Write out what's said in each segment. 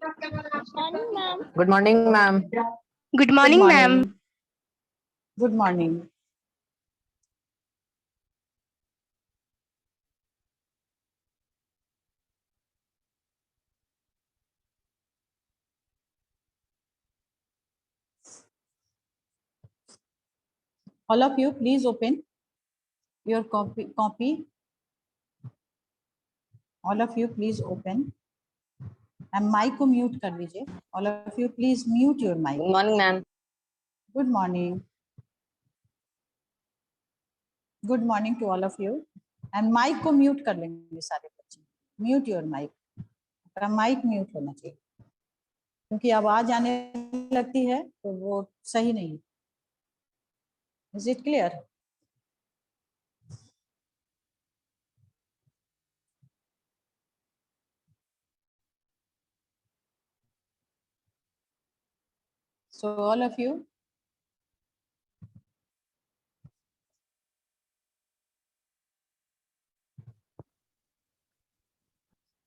Morning, ma'am. Good morning, ma'am. Good morning, ma'am. Good morning. All of you, please open your copy. All of you, please open. And mic को mute कर दीजिए. All of you, please mute your mic. Good morning, ma'am. Good morning. Good morning to all of you. And mic को mute कर लेंगे सारे बच्चे. Mute your mic. आपका mic mute होना चाहिए. क्योंकि आवाज आने लगती है तो वो सही नहीं. Is it clear? So all of you,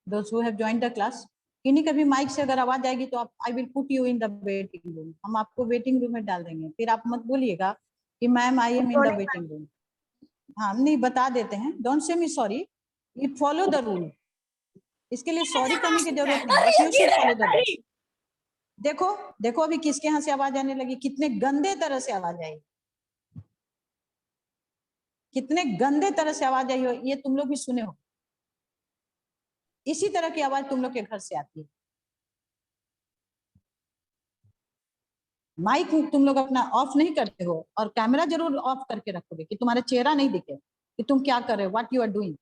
those who have joined the class, किन्हीं कभी माइक से अगर आवाज आएगी तो आप I will put you in the waiting room. हम आपको वेटिंग रूम में डाल देंगे. फिर आप मत बोलिएगा कि ma'am I am in the waiting room. हाँ, नहीं बता देते हैं. Don't say me sorry. You follow the rule. इसके लिए सॉरी करने की जरूरत नहीं. But you should follow the rule. देखो देखो अभी किसके यहाँ से आवाज आने लगी. कितने गंदे तरह से आवाज आई. कितने गंदे तरह से आवाज आई हो ये तुम लोग भी सुने हो. इसी तरह की आवाज तुम लोग के घर से आती है. माइक तुम लोग अपना ऑफ नहीं करते हो और कैमरा जरूर ऑफ करके रखोगे कि तुम्हारा चेहरा नहीं दिखे कि तुम क्या कर रहे हो, व्हाट यू आर डूइंग.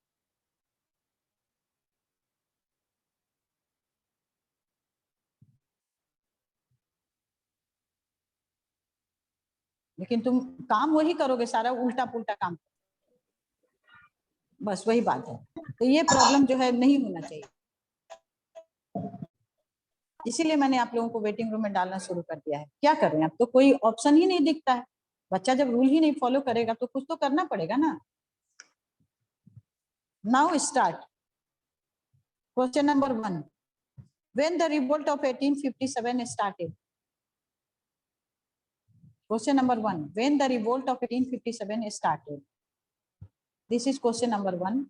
लेकिन तुम काम वही करोगे, सारा उल्टा पुल्टा काम. बस वही बात है. तो ये प्रॉब्लम जो है नहीं होना चाहिए. इसीलिए मैंने आप लोगों को वेटिंग रूम में डालना शुरू कर दिया है. क्या कर रहे हैं आप. तो कोई ऑप्शन ही नहीं दिखता है. बच्चा जब रूल ही नहीं फॉलो करेगा तो कुछ तो करना पड़ेगा ना. Now start. Question number 1. When the revolt of 1857 started? Question number 1. When the revolt of 1857 started? This is question number 1.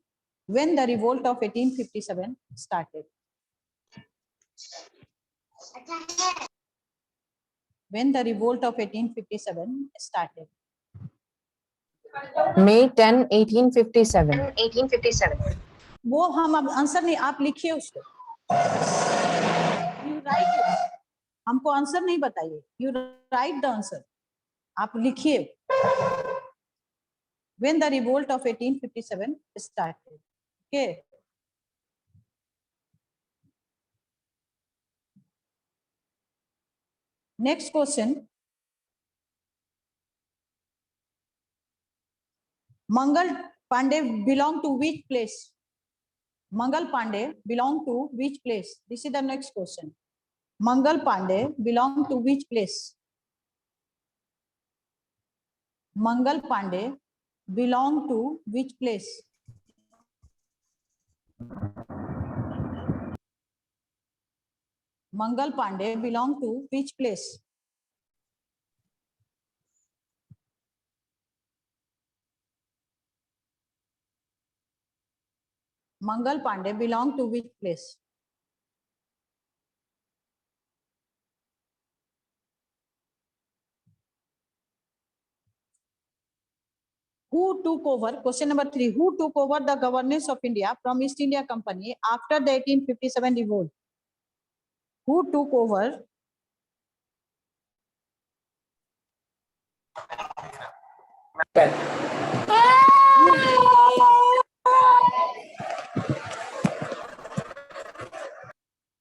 When the revolt of 1857 started? When the revolt of 1857 started? May 10, 1857. 1857. वो हम अब answer नहीं, आप लिखिए उसको. You write it. हमको answer नहीं बताइए. You write the answer. आप लिखिए. When the revolt of 1857 started. Okay. Next question. Mangal Pandey belong to which place? Mangal Pandey belong to which place? This is the next question. Mangal Pandey belong to which place? Mangal Pandey belong to which place? Mangal Pandey belong to which place? Mangal Pandey belong to which place? Who took over? Question number 3. Who took over the governance of India from East India Company after the 1857 revolt? Who took over?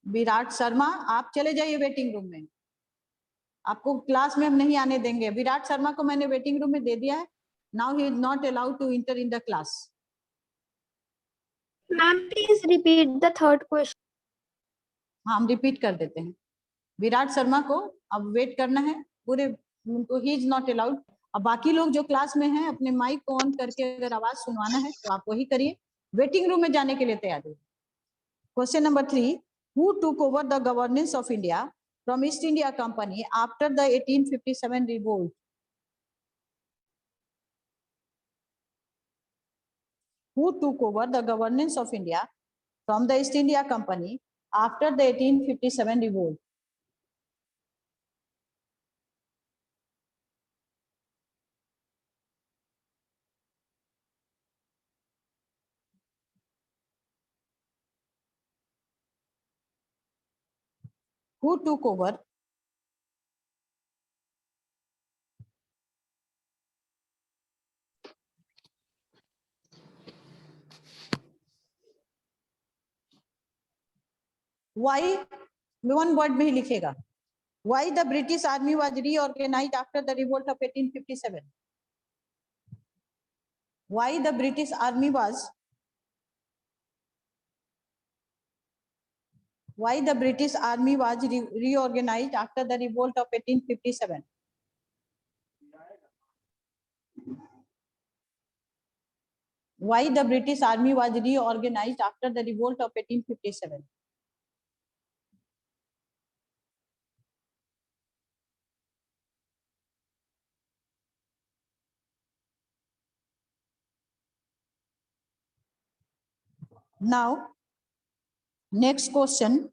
Virat Sharma, आप चले जाइए waiting room में. आपको class में हम नहीं आने देंगे. विराट शर्मा को मैंने वेटिंग रूम में दे दिया है. Now he is not allowed to enter in the class. Ma'am, please repeat the third question. हाँ, हम रिपीट कर देते हैं. विराट शर्मा को अब वेट करना है पूरे उनको. He is not allowed. अब बाकी लोग जो क्लास में हैं अपने माइक को ऑन करके अगर आवाज सुनवाना है तो आप वही करिए. वेटिंग रूम में जाने के लिए तैयार है. Question number 3. Who took over the governance of India from East India Company after the 1857 revolt? Who took over the governance of India from the East India Company after the 1857 revolt? Who took over? Why? One word में ही लिखेगा. Why the British Army was reorganized after the revolt of 1857? Why the British Army was? Why the British Army was reorganized after the revolt of 1857? Why the British Army was reorganized after the revolt of 1857? Now, next question.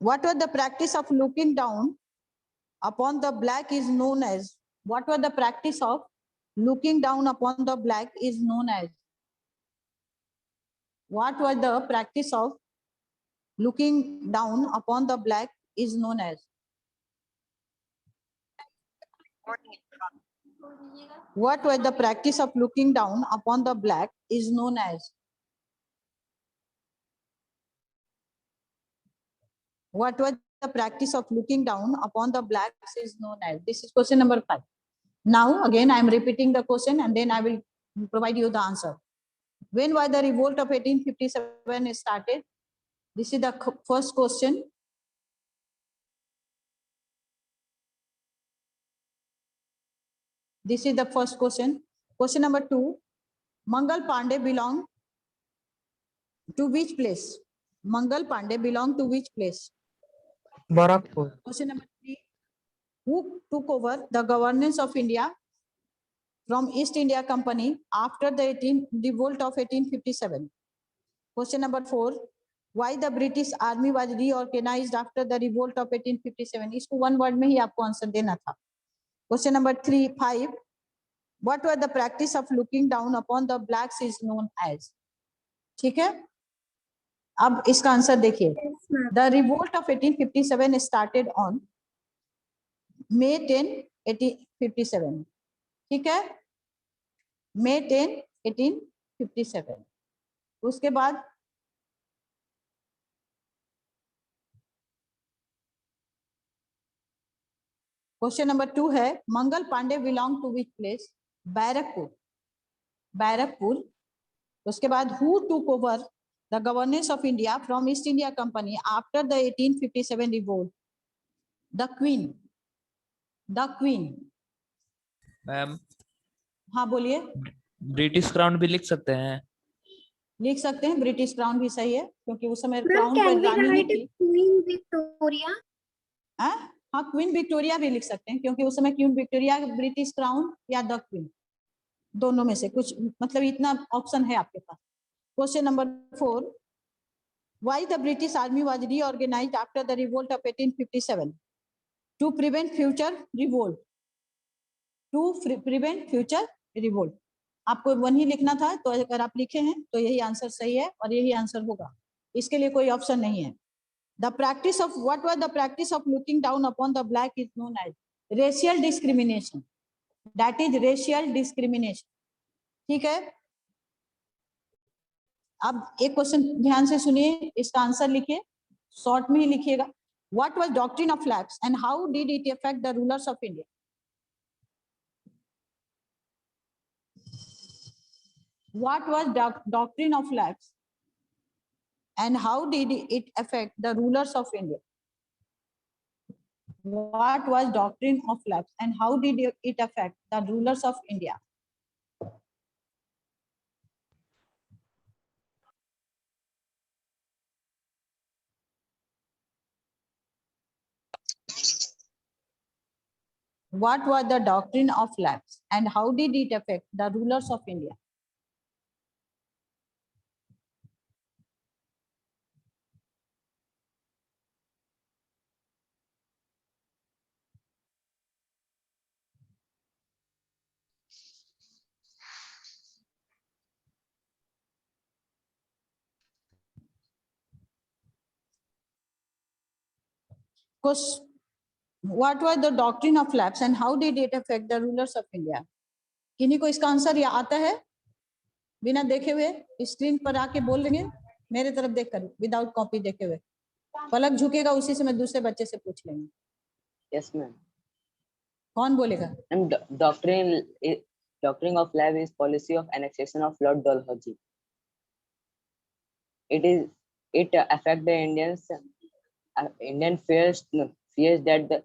What was the practice of looking down upon the black is known as? What was the practice of looking down upon the black is known as? What was the practice of looking down upon the black is known as? What was the practice of looking down upon the black is known as? What was the practice of looking down upon the blacks is known as? This is question number 5. Now, again, I am repeating the question and then I will provide you the answer. When was the revolt of 1857 started? This is the first question. This is the first question. Question number 2. Mangal Pandey belong to which place? Mangal Pandey belong to which place? Barakpur. Question number 3. Who took over the governance of India from East India Company after the revolt of 1857? Question number 4. Why the British Army was reorganized after the revolt of 1857? इसको one word में ही आपको answer देना था. Question number 5. What was the practice of looking down upon the blacks is known as? ठीक है. अब इसका answer देखिए. The revolt of 1857 started on May 10, 1857. ठीक है. May 10, 1857. उसके बाद क्वेश्चन नंबर 2 है Mangal Pandey belong to which place? Barrackpore. Barrackpore. उसके बाद who took over the governance of India from East India Company after the 1857 revolt? The queen. The queen. Ma'am हाँ बोलिए. British crown भी लिख सकते हैं. लिख सकते हैं. ब्रिटिश क्राउन भी सही है क्योंकि उस समय Ma'am, क्राउन can पर we रानी नहीं write थी. Queen Victoria? हाँ क्वीन विक्टोरिया भी लिख सकते हैं क्योंकि उस समय क्वीन विक्टोरिया ब्रिटिश क्राउन या द क्वीन दोनों में से कुछ, मतलब इतना ऑप्शन है आपके पास. Question number 4. Why the British Army was reorganized after the revolt of 1857? To prevent future revolt. To prevent future revolt. आपको वन ही लिखना था, तो अगर आप लिखे हैं तो यही आंसर सही है और यही आंसर होगा. इसके लिए कोई ऑप्शन नहीं है. The practice of what was the practice of looking down upon the black is known as racial discrimination. That is racial discrimination. ठीक है. अब एक क्वेश्चन ध्यान से सुनिए, इसका आंसर लिखिए, शॉर्ट में ही लिखिएगा. What was doctrine of lapse and how did it affect the rulers of India? What was doctrine of lapse and how did it affect the rulers of India? What was doctrine of lapse and how did it affect the rulers of India? What was the doctrine of lapse and how did it affect the rulers of India? What was the doctrine of lapse and how did it affect the rulers of India? किन्हीं को इसका answer या आता है? बिना देखे हुए screen पर आके बोल लेंगे मेरे तरफ देखकर, विदाउट कॉपी देखे हुए। पलक झुकेगा उसी से मैं दूसरे बच्चे से पूछ लेंगे। Yes, ma'am. कौन बोलेगा? And doctrine of lapse is policy of annexation of Lord Dalhousie. It affect the Indian fears that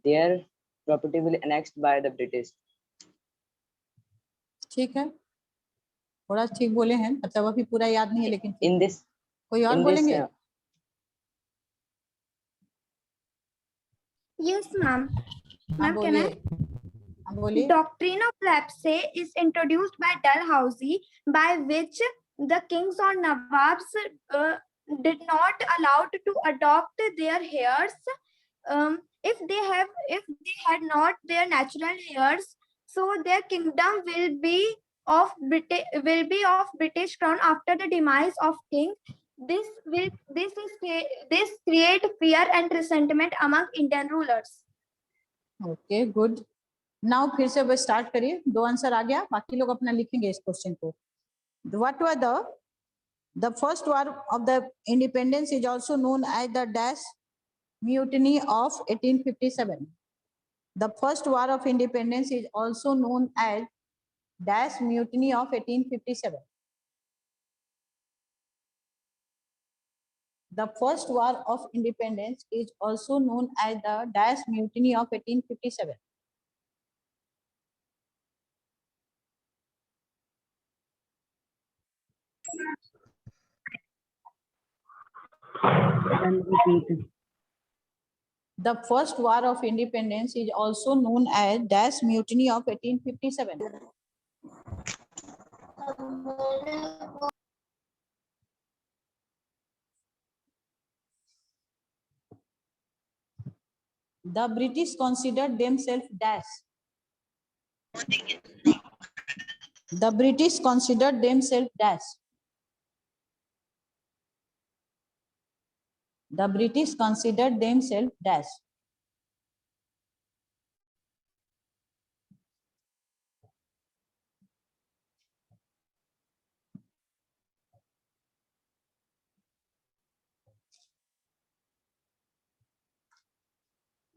their property will annexed by the British. ठीक है, थोड़ा ठीक बोले हैं, मतलब अभी पूरा याद नहीं है लेकिन In this, कोई और in बोलेंगे? this, Yes, ma'am. हाँ Ma'am, can बोलिए, I? हाँ बोलिए। Doctrine of lapse is introduced by Dalhousie, by which the kings or nawabs did not allowed to adopt their heirs if they had not their natural heirs, so their kingdom will be of British crown after the demise of king. This create fear and resentment among Indian rulers. Okay good. Now फिर से बस start करिए, 2 answer आ गया, बाकी लोग अपना लिखेंगे इस क्वेश्चन को। What was the first war of the independence is also known as the dash mutiny of 1857। The first war of independence is also known as dash mutiny of 1857। The first war of independence is also known as the Dash Mutiny of 1857. The first war of independence is also known as Dash Mutiny of 1857. The British considered themselves Dash. The British considered themselves Dash. The British considered themselves Dash.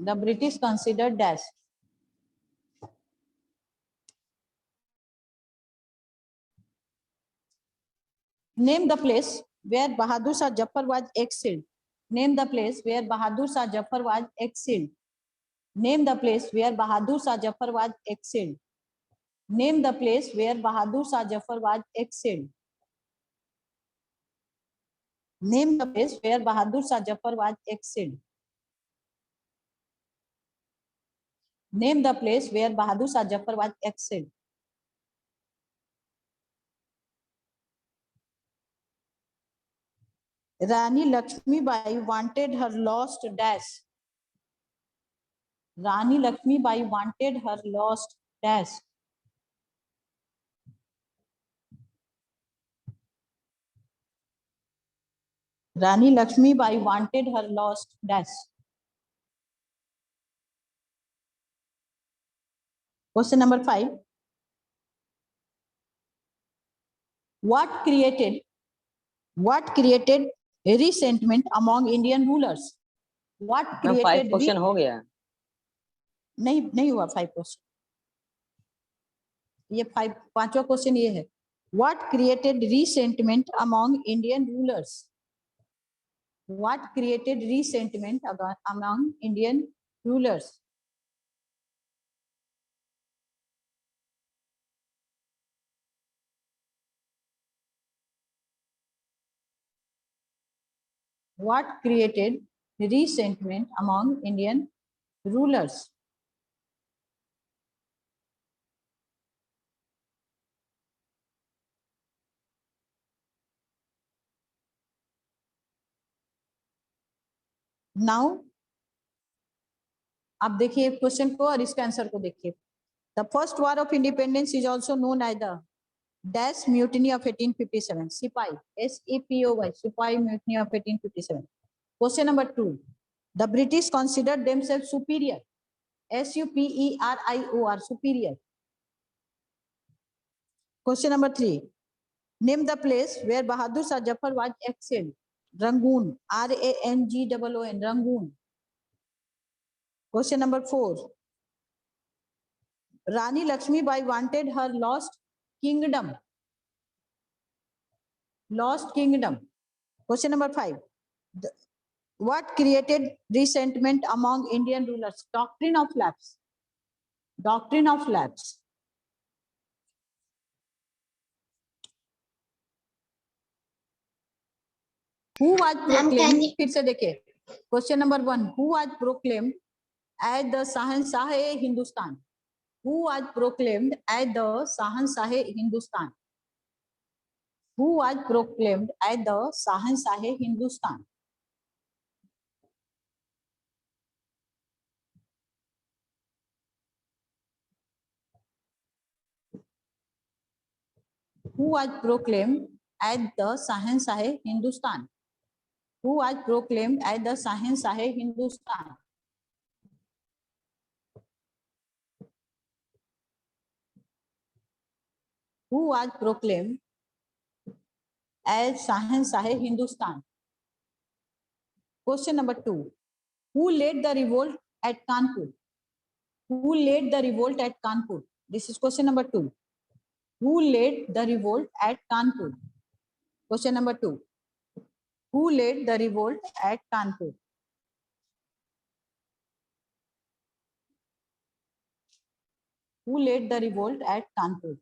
The British considered Dash. Name the place where Bahadur Shah Jafar was exiled. Name the place where Bahadur Shah Jafar was exiled. Name the place where Bahadur Shah Jafar was exiled. Name the place where Bahadur Shah Jafar was exiled. Name the place where Bahadur Shah Jafar was exiled. Name the place where Bahadur Shah Jafar was exiled. Rani Lakshmi Bai wanted her lost dash. Rani Lakshmi Bai wanted her lost dash. Rani Lakshmi Bai wanted her lost dash. Question number 5. What created resentment among Indian rulers? What ma'am, 5 created question हो गया। नहीं हुआ 5 question, ये 5वां question ये है। What created resentment among Indian rulers? What created resentment among Indian rulers? What created resentment among Indian rulers? Now आप देखिए क्वेश्चन को और इसके आंसर को देखिए। The first war of independence is also known as the dash mutiny of 1857। सिपाही, SEPOY, सिपाही mutiny of 1857। Question number 2, the British considered themselves superior, SUPERIOR, superior. Question number 3, name the place where Bahadur Shah Zafar was exiled. Rangoon, RANGOON, Rangoon. Question number 4, Rani Lakshmi Bai wanted her lost kingdom. Lost kingdom. Question number 5, what created resentment among Indian rulers? Doctrine of lapse. Doctrine of lapse. Who was proclaimed? फिर से देखिए question number 1, who was proclaimed as the Shahanshah-e Hindustan? Who was proclaimed as the Shahanshah-e Hindustan? Who was proclaimed as the Shahanshah-e Hindustan? Who was proclaimed as the Shahanshah-e Hindustan? Who was proclaimed as the Shahanshah-e Hindustan? Who was proclaimed as Shahanshah-e Hindustan? Question number 2, who led the revolt at Kanpur? Who led the revolt at Kanpur? This is question number 2. Who led the revolt at Kanpur? Question number 2, who led the revolt at Kanpur? Who led the revolt at Kanpur?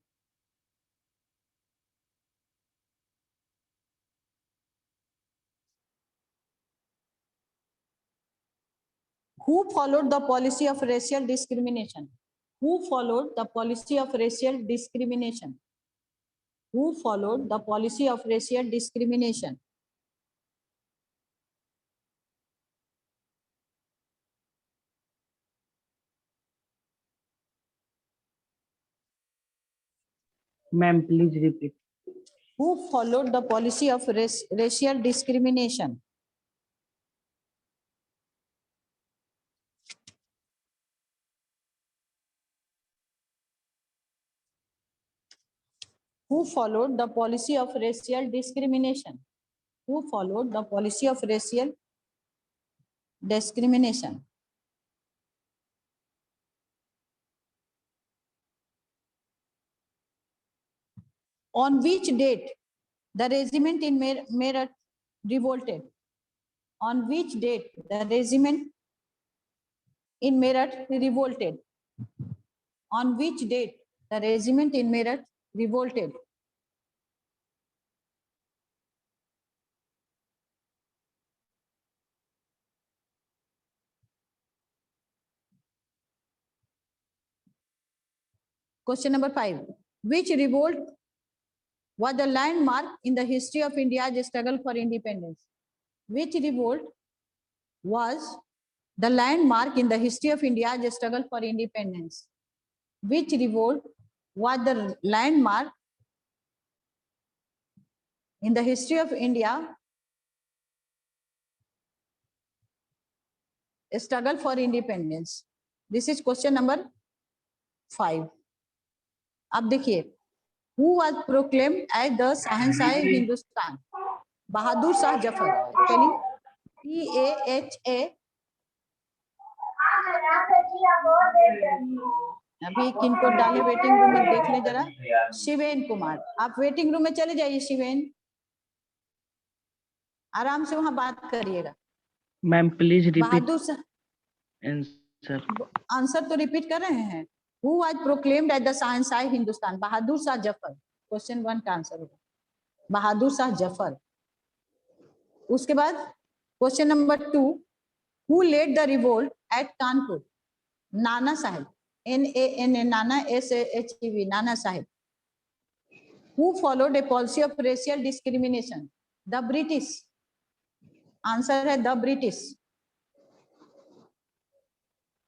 Who followed the policy of racial discrimination? Who followed the policy of racial discrimination? Who followed the policy of racial discrimination? Ma'am, please repeat. Who followed the policy of racial discrimination? Who followed the policy of racial discrimination? Who followed the policy of racial discrimination? On which date the regiment in Meerut revolted? On which date the regiment in Meerut revolted? On which date the regiment in Meerut revolted? Question number 5, which revolt was the landmark in the history of India's struggle for independence? Which revolt was the landmark in the history of India's struggle for independence? Which revolt was the landmark in the history of India struggle for independence? This is question number 5. अब देखिए, who was proclaimed as the Shahanshah Hindustan? Bahadur Shah Zafar. Spelling PAHA. अभी किनको डाले waiting room में देख ले जरा। शिवेन कुमार, आप वेटिंग रूम में चले जाइए। शिवेन, आराम से वहां बात करिएगा। Ma'am please repeat Bahadur Shah answer. Answer तो रिपीट कर रहे हैं। Who was proclaimed as the Shahanshah Hindustan? Bahadur Shah Zafar. Question 1 का आंसर होगा बहादुर शाह जफर। उसके बाद question number 2, who led the revolt at Kanpur? Nana Saheb, NANA, Nana SAHEB, Nana Saheb. Who followed a policy of racial discrimination? The British. Answer है the British.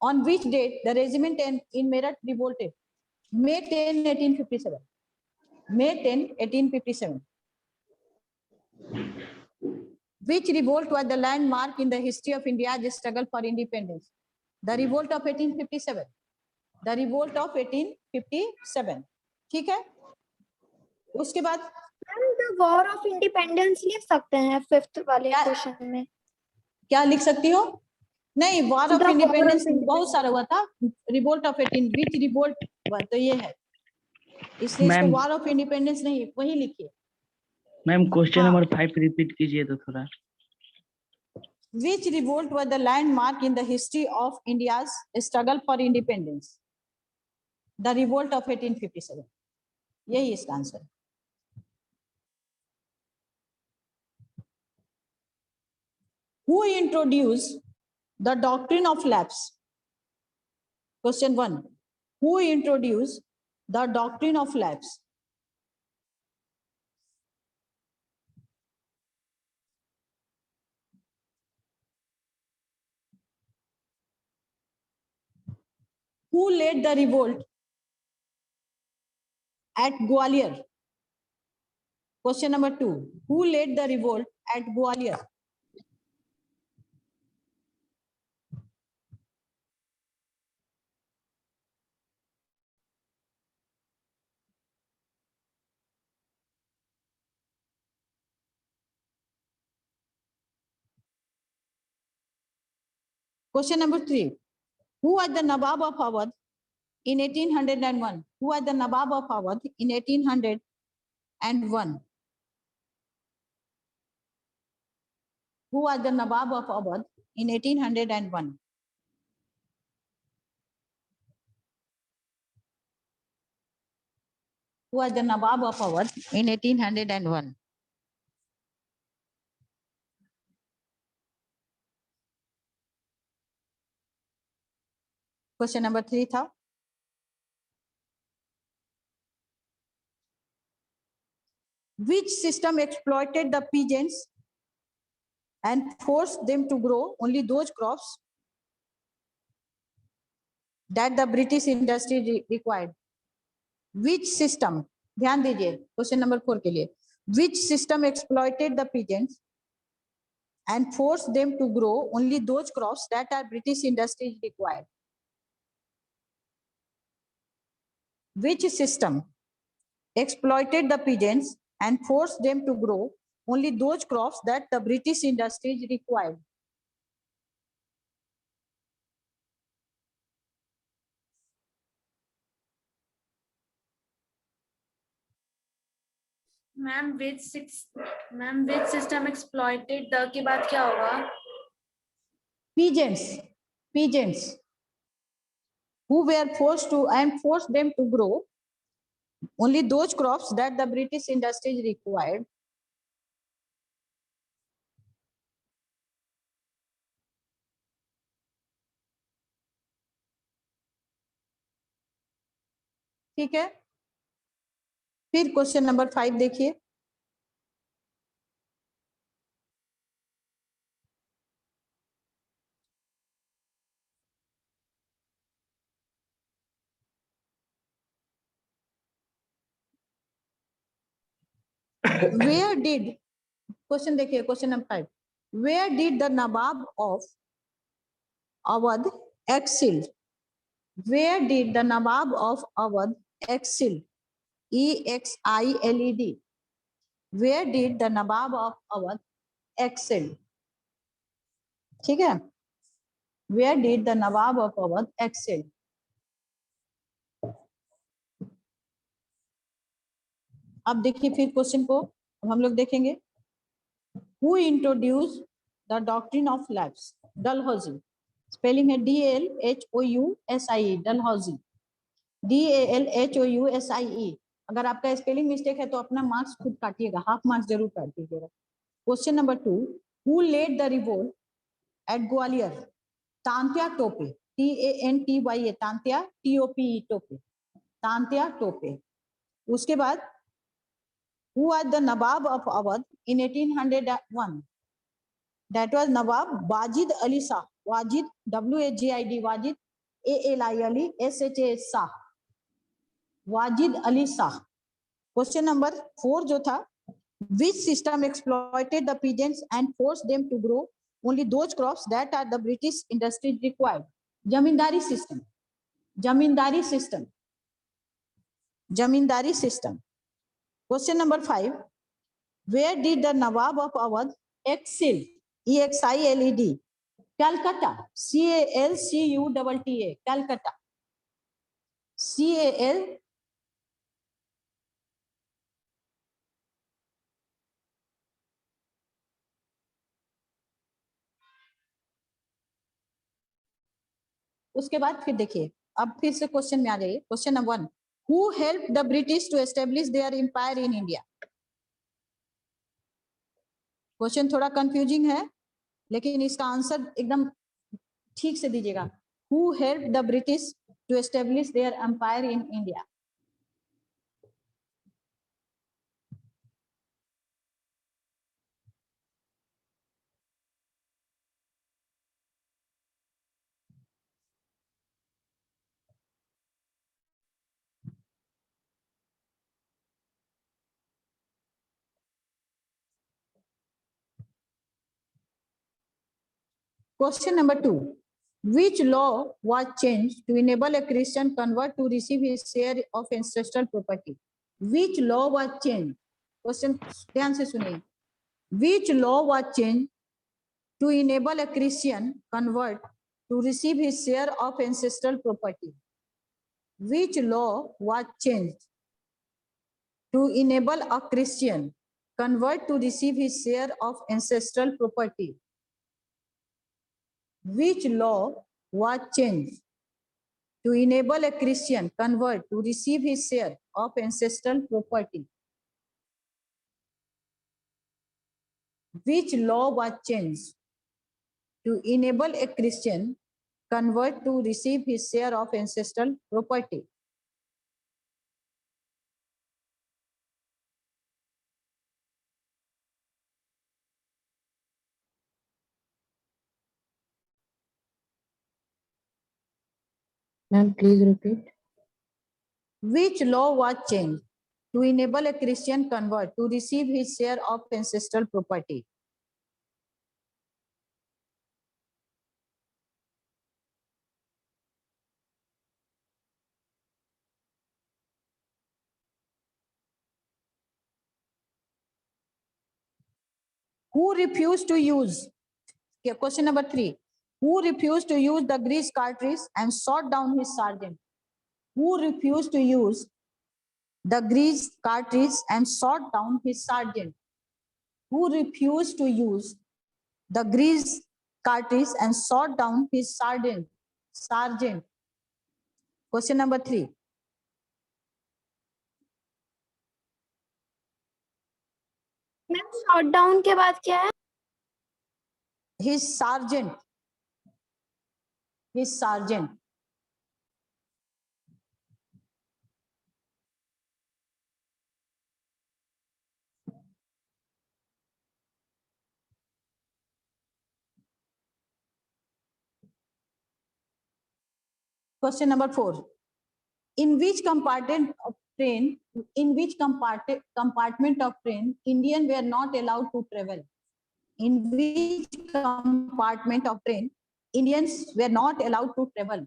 On which date the regiment in Meerut revolted? May 10, 1857. May 10, 1857. Which revolt was the landmark in the history of India's struggle for independence? The revolt of 1857. The revolt of 1857. ठीक है? उसके बाद the war of independence लिख सकते हैं fifth वाले क्या- question में। क्या लिख सकती हो? नहीं, war of The War of independence Independence. बहुत सारा हुआ था। रिवोल्ट ऑफ 18 विच रिवोल्ट हुआ तो ये है, इसलिए इसको मैम वॉर ऑफ इंडिपेंडेंस नहीं, वही लिखिए। मैम क्वेश्चन हाँ। नंबर 5 रिपीट कीजिए तो थोड़ा। Which revolt was the landmark in the history of India's struggle for independence? The revolt of 1857. यही इसका answer. Who introduced the doctrine of lapse? Question 1. Who introduced the doctrine of lapse? Who led the revolt at Gwalior? Question number 2. Who led the revolt at Gwalior? Question number 3. Who was the Nawab of Awadh in 1801? Who was the Nawab of Awadh in 1801? Who was the Nawab of Awadh in 1801? Who was the Nawab of Awadh in 1801? Question number 3 था। Which system exploited the peasants and forced them to grow only those crops that the British industry required? Which system? ध्यान दीजिए question number 4 के लिए। Which system exploited the peasants and forced them to grow only those crops that our British industries required? Which system exploited the peasants and forced them to grow only those crops that the British industries required? Ma'am which system exploited the के बाद क्या होगा? Peasants who were forced them to grow only those crops that the British industries required. ठीक है, फिर question number 5 देखिए। Where did, question देखिए, question number 5, where did the Nawab of Awadh excel? Where did the Nawab of Awadh excel? EXILED. Where did the Nawab of Awadh excel? ठीक है, where did the Nawab of Awadh excel? अब देखिए फिर question को अब हम लोग देखेंगे। Who introduced the doctrine of lapse? Dalhousie. Spelling है DALHOUSIE, डलहौजी, DALHOUSIE। अगर आपका स्पेलिंग मिस्टेक है तो अपना मार्क्स खुद काटिएगा, हाफ मार्क्स जरूर काट दीजिएगा। Question number 2, who led the revolt at Gwalior? Tantya Tope, TANTYA, Tantya, TOPE, Tope, Tantya Tope. उसके बाद who was the Nawab of Awadh in 1801? That was Nawab Wajid Ali Shah. Wajid, WAJID, Wajid ALI SHA Shah, Wajid Ali Shah. Question number 4 जो था, which system exploited the peasants and forced them to grow only those crops that are the British industry required? Zamindari system, zamindari system, zamindari system. Question number 5, where did the Nawab of Awadh excel? EXILED, Calcutta, CALCUTTA, Calcutta, CAL। उसके बाद फिर देखिए, अब फिर से question में आ जाइए। Question number 1, who help the British to establish their empire in India? Question थोड़ा कंफ्यूजिंग है, लेकिन इसका आंसर एकदम ठीक से दीजिएगा। Who help the British to establish their empire in India? Question number 2, which law was changed to enable a Christian convert to receive his share of ancestral property? Which law was changed? Question ध्यान से सुनिए। Which law was changed to enable a Christian convert to receive his share of ancestral property? Which law was changed to enable a Christian convert to receive his share of ancestral property? Which law was changed to enable a Christian convert to receive his share of ancestral property? Which law was changed to enable a Christian convert to receive his share of ancestral property? Ma'am, please repeat. Which law was changed to enable a Christian convert to receive his share of ancestral property? Who refused to use? Question number 3. Who refused to use the grease cartridge and shot down his sergeant? Who refused to use the grease cartridge and shot down his sergeant? Who refused to use the grease cartridge and shot down his sergeant? Question number 3. Ma'am shot down के बाद क्या है? His sergeant. His sergeant. Question number 4. In which compartment of train, Indians were not allowed to travel? In which compartment of train Indians were not allowed to travel?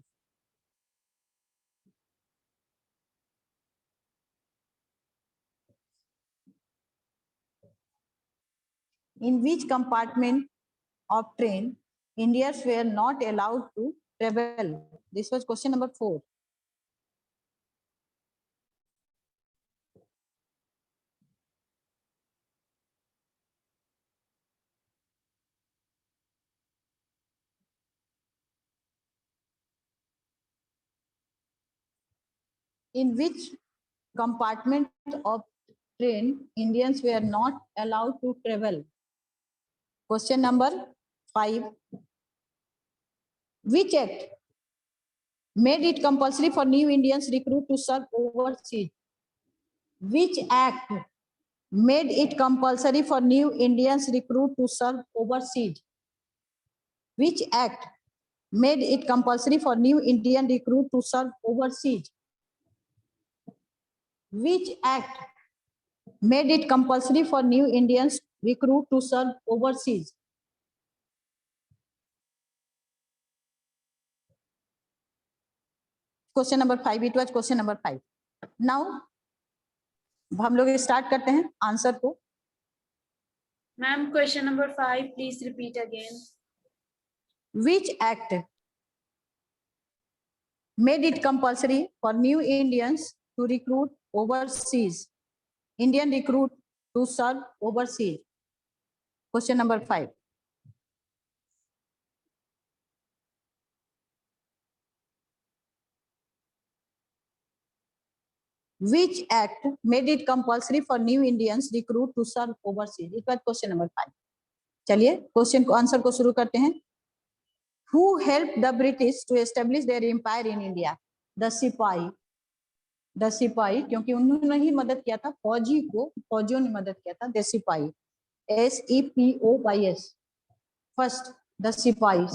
In which compartment of train Indians were not allowed to travel? This was question number 4. In which compartment of train Indians were not allowed to travel? Question number 5. Which act made it compulsory for new Indians recruit to serve overseas? Which act made it compulsory for new Indians recruit to serve overseas? Which act made it compulsory for new Indian recruit to serve overseas? Which act made it compulsory for new Indians recruit to serve overseas? Question number 5. It was question number 5. Now हम लोग start करते हैं answer को. Ma'am, question number 5, please repeat again. Which act made it compulsory for new Indians to recruit overseas? Indian recruit to serve overseas. Question number 5. Which act made it compulsory for new Indians recruit to serve overseas? It was question number 5. चलिए question को answer को शुरू करते हैं. Who helped the British to establish their empire in India? The सिपाही. The सिपाही, क्योंकि उन्होंने ही मदद किया था फौजी को, फौजियों ने मदद किया था. द सिपाही, SEPOYS. फर्स्ट, द सिपाही.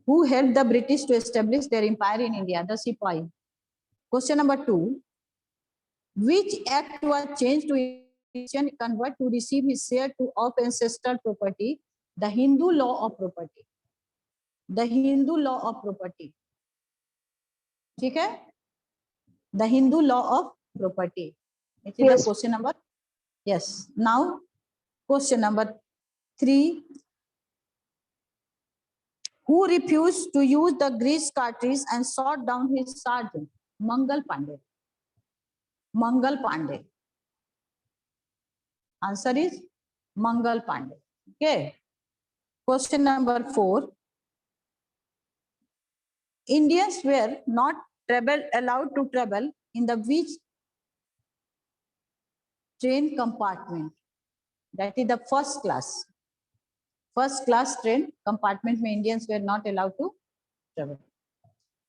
Who helped the British to establish their empire in India? The सिपाही. Question number 2. Which act was changed to Christian convert to receive his share of ancestral property? The Hindu law of property. The Hindu law of property. ठीक है? The Hindu law of property. It is the question number. Yes. Now, question number 3. Who refused to use the grease cartridge and shot down his sergeant? Mangal Pandey. Mangal Pandey. Answer is Mangal Pandey. Okay. Question number 4. Indians were not allowed to travel in the which train compartment? That is the first class. First class train compartment में Indians were not allowed to travel.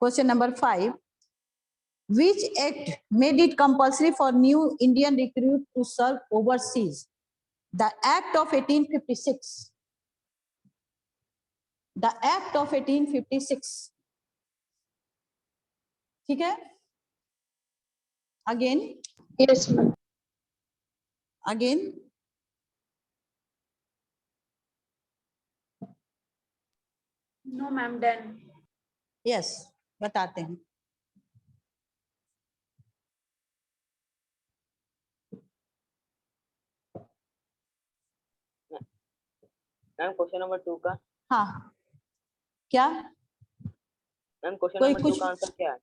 Question number 5. Which act made it compulsory for new Indian recruit to serve overseas? The Act of 1856. The Act of 1856. ठीक है? Again. Yes, ma'am. Again. No, ma'am, done. Yes, बताते हैं. Ma'am question number 2 का. हाँ, क्या? Ma'am question कोई number 2 कुछ का आंसर क्या है?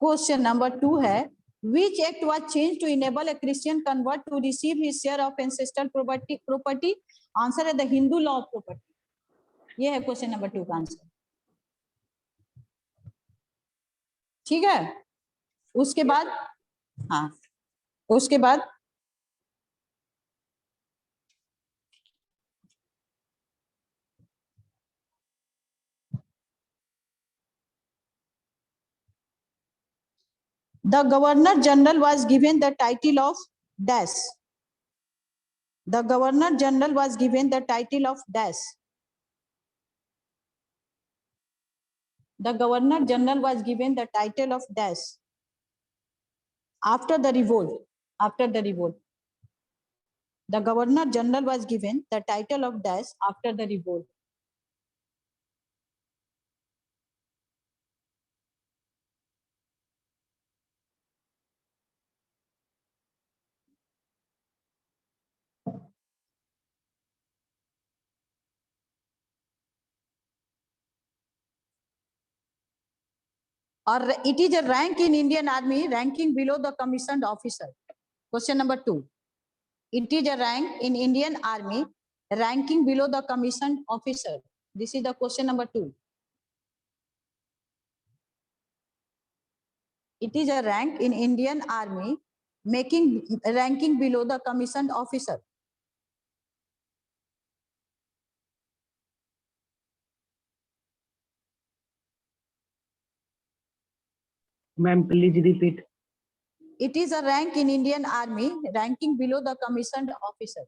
क्वेश्चन नंबर 2 है, which act was changed to enable a Christian convert to receive his share of ancestral property? Answer है the Hindu law of property. ये है क्वेश्चन नंबर 2 का आंसर. ठीक है? उसके बाद, हाँ, उसके बाद the Governor General was given the title of dash. The Governor General was given the title of dash. The Governor General was given the title of dash after the revolt. After the revolt, the Governor General was given the title of dash after the revolt. Or it is a rank in Indian Army ranking below the commissioned officer. Question number 2. It is a rank in Indian Army ranking below the commissioned officer. This is the question number 2. It is a rank in Indian Army ranking below the commissioned officer. Ma'am, please repeat. It is a rank in Indian Army ranking below the commissioned officer.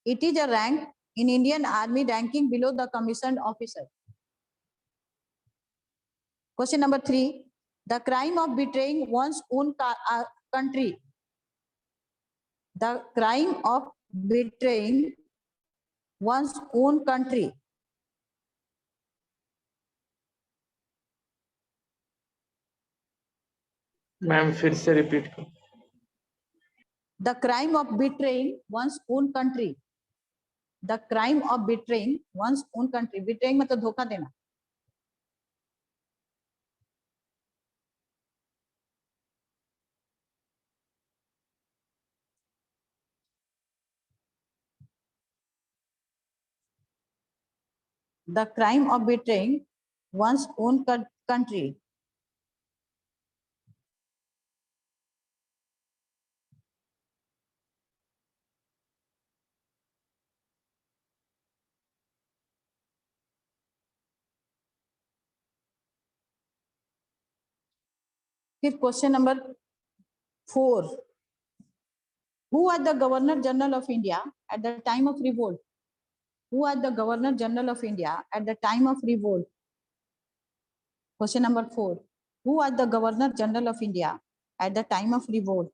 It is a rank in Indian Army ranking below the commissioned officer. Question number 3. The crime of betraying one's own country. The crime of betraying one's own country. Ma'am फिर से repeat करो. The crime of betraying one's own country. The crime of betraying one's own country. Betraying मतलब धोखा देना. The crime of betraying one's own country. फिर question number 4. Who was the Governor General of India at the time of revolt? Who was the Governor General of India at the time of revolt? Question number 4. Who was the Governor General of India at the time of revolt?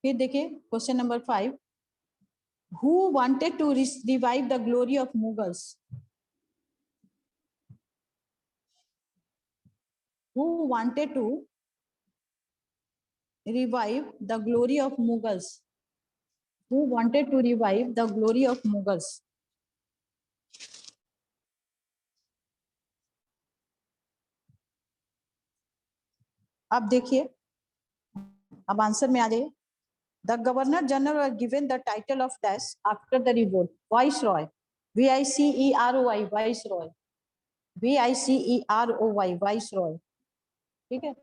फिर देखिए question number 5. Who wanted to revive the glory of Mughals? Who wanted to revive the glory of Mughals? Who wanted to revive the glory of Mughals? अब देखिए, अब answer में आ जाइए. The Governor General was given the title of dash after the revolt. Viceroy. VICEROY. Viceroy. VICEROY. Viceroy. ठीक है.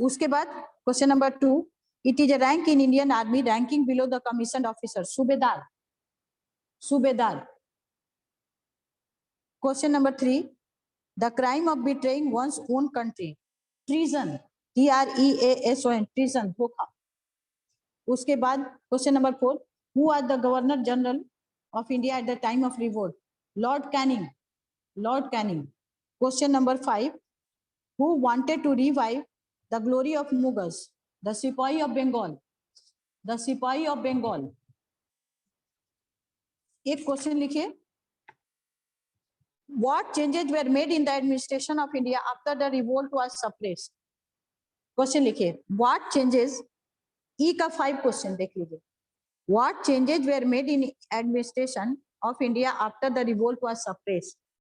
उसके बाद question number 2. It is a rank in Indian Army ranking below the commissioned officer. Subedar. Subedar. Question number 3. The crime of betraying one's own country. Treason. TREASON. Treason. धोखा. उसके बाद question number 4. Who was the Governor General of India at the time of revolt? Lord Canning. Lord Canning. Question number 5. Who wanted to revive the glory of Mughals? The Sipahi of Bengal. The Sipahi of Bengal. एक question लिखिए. What changes were made in the administration of India after the revolt was suppressed? Question लिखिए. What changes? E का 5 question देख लीजिए. What changes were made in administration of India after the revolt was suppressed?